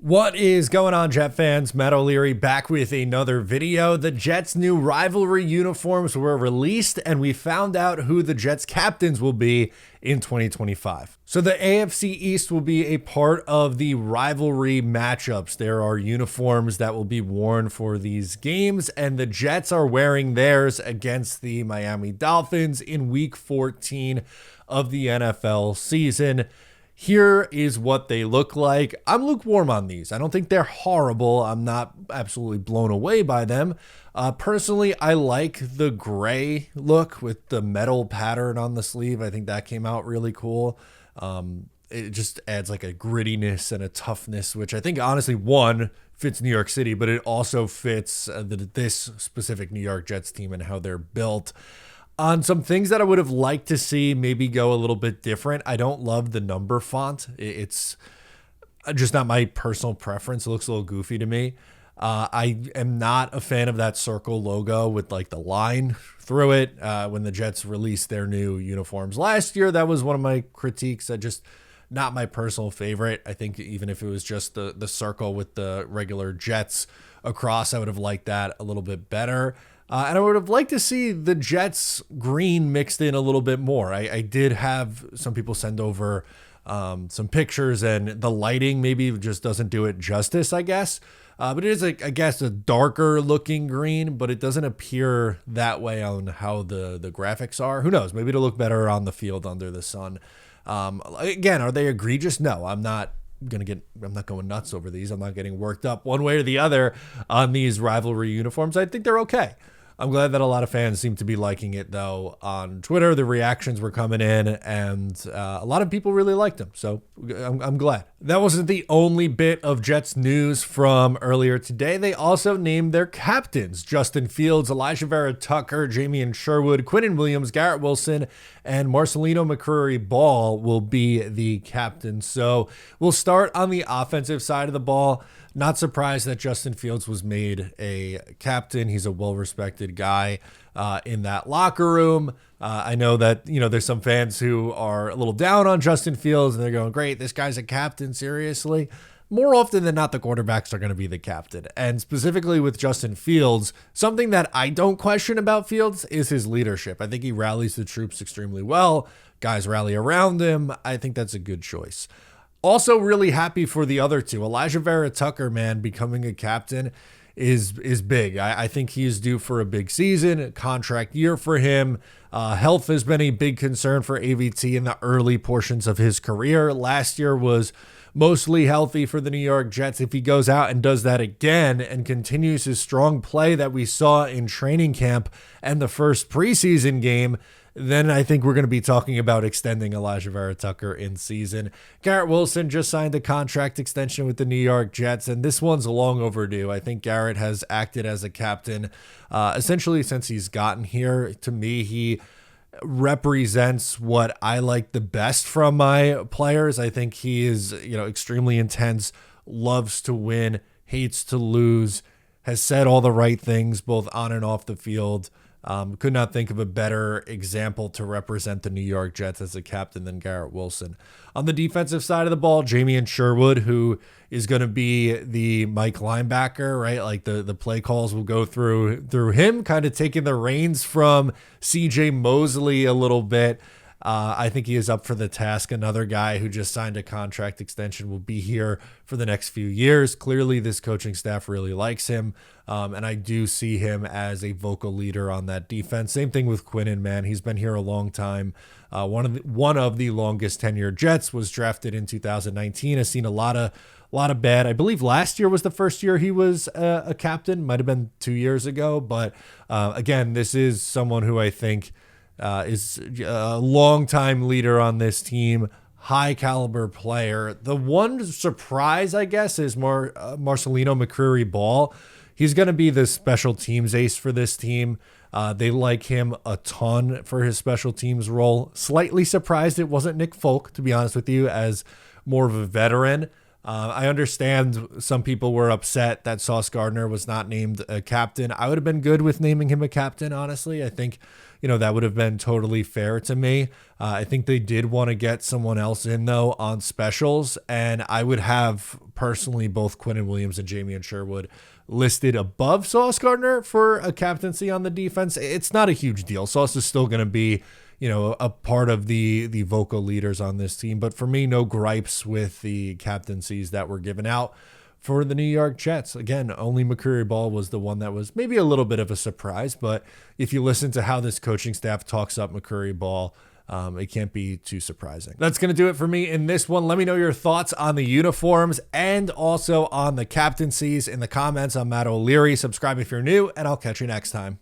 What is going on, Jet fans? Matt O'Leary back with another video. The Jets' new rivalry uniforms were released, and we found out who the Jets' captains will be in 2025. So the AFC East will be a part of the rivalry matchups. There are uniforms that will be worn for these games, and the Jets are wearing theirs against the Miami Dolphins in Week 14 of the NFL season. Here is what they look like. I'm lukewarm on these. I don't think they're horrible. I'm not absolutely blown away by them. Personally, I like the gray look with the metal pattern on the sleeve. I think that came out really cool. It just adds like a grittiness and a toughness, which I think honestly, one, fits New York City, but it also fits this specific New York Jets team and how they're built. On some things that I would have liked to see maybe go a little bit different, I don't love the number font. It's just not my personal preference. It looks a little goofy to me. I am not a fan of that circle logo with like the line through it. When the Jets released their new uniforms last year, that was one of my critiques. Not my personal favorite. I think even if it was just the circle with the regular Jets across, I would have liked that a little bit better. And I would have liked to see the Jets green mixed in a little bit more. I did have some people send over some pictures, and the lighting maybe just doesn't do it justice, I guess. But it is, I guess, a darker looking green, but it doesn't appear that way on how the graphics are. Who knows? Maybe it'll look better on the field under the sun. Again, are they egregious? No, I'm not going nuts over these. I'm not getting worked up one way or the other on these rivalry uniforms. I think they're okay. I'm glad that a lot of fans seem to be liking it, though. On Twitter, the reactions were coming in, and a lot of people really liked them, so I'm glad. That wasn't the only bit of Jets news from earlier today. They also named their captains. Justin Fields, Elijah Vera Tucker, Jamie Sherwood, Quinnen Williams, Garrett Wilson, and Marcelino McCurry-Ball will be the captains. So we'll start on the offensive side of the ball. Not surprised that Justin Fields was made a captain. He's a well-respected guy in that locker room. I know that, there's some fans who are a little down on Justin Fields, and they're going, great, this guy's a captain, seriously? More often than not, the quarterbacks are going to be the captain. And specifically with Justin Fields, something that I don't question about Fields is his leadership. I think he rallies the troops extremely well. Guys rally around him. I think that's a good choice. Also really happy for the other two. Elijah Vera Tucker, man, becoming a captain is big. I think he is due for a big season, a contract year for him. Health has been a big concern for AVT in the early portions of his career. Last year was mostly healthy for the New York Jets. If he goes out and does that again and continues his strong play that we saw in training camp and the first preseason game, then I think we're going to be talking about extending Elijah Vera Tucker in season. Garrett Wilson just signed a contract extension with the New York Jets, and this one's long overdue. I think Garrett has acted as a captain essentially since he's gotten here. To me, he represents what I like the best from my players. I think he is, extremely intense, loves to win, hates to lose, has said all the right things both on and off the field. Could not think of a better example to represent the New York Jets as a captain than Garrett Wilson. On the defensive side of the ball, Jamie Sherwood, who is going to be the Mike linebacker, right? Like the play calls will go through him, kind of taking the reins from CJ Mosley a little bit. I think he is up for the task. Another guy who just signed a contract extension will be here for the next few years. Clearly, this coaching staff really likes him, and I do see him as a vocal leader on that defense. Same thing with Quinnen, man. He's been here a long time. One of the longest tenured Jets, was drafted in 2019. Has seen a lot of bad. I believe last year was the first year he was a captain. Might have been 2 years ago, but again, this is someone who I think is a longtime leader on this team, high caliber player. The one surprise, I guess, is Marcelino McCurry-Ball. He's going to be the special teams ace for this team. They like him a ton for his special teams role. Slightly surprised it wasn't Nick Folk, to be honest with you, as more of a veteran. I understand some people were upset that Sauce Gardner was not named a captain. I would have been good with naming him a captain, honestly. I think, that would have been totally fair to me. I think they did want to get someone else in, though, on specials. And I would have personally both Quinnen Williams and Jamie Sherwood listed above Sauce Gardner for a captaincy on the defense. It's not a huge deal. Sauce is still going to be a part of the vocal leaders on this team. But for me, no gripes with the captaincies that were given out for the New York Jets. Again, only McCreary Ball was the one that was maybe a little bit of a surprise. But if you listen to how this coaching staff talks up McCreary Ball, it can't be too surprising. That's going to do it for me in this one. Let me know your thoughts on the uniforms and also on the captaincies in the comments. I'm Matt O'Leary. Subscribe if you're new, and I'll catch you next time.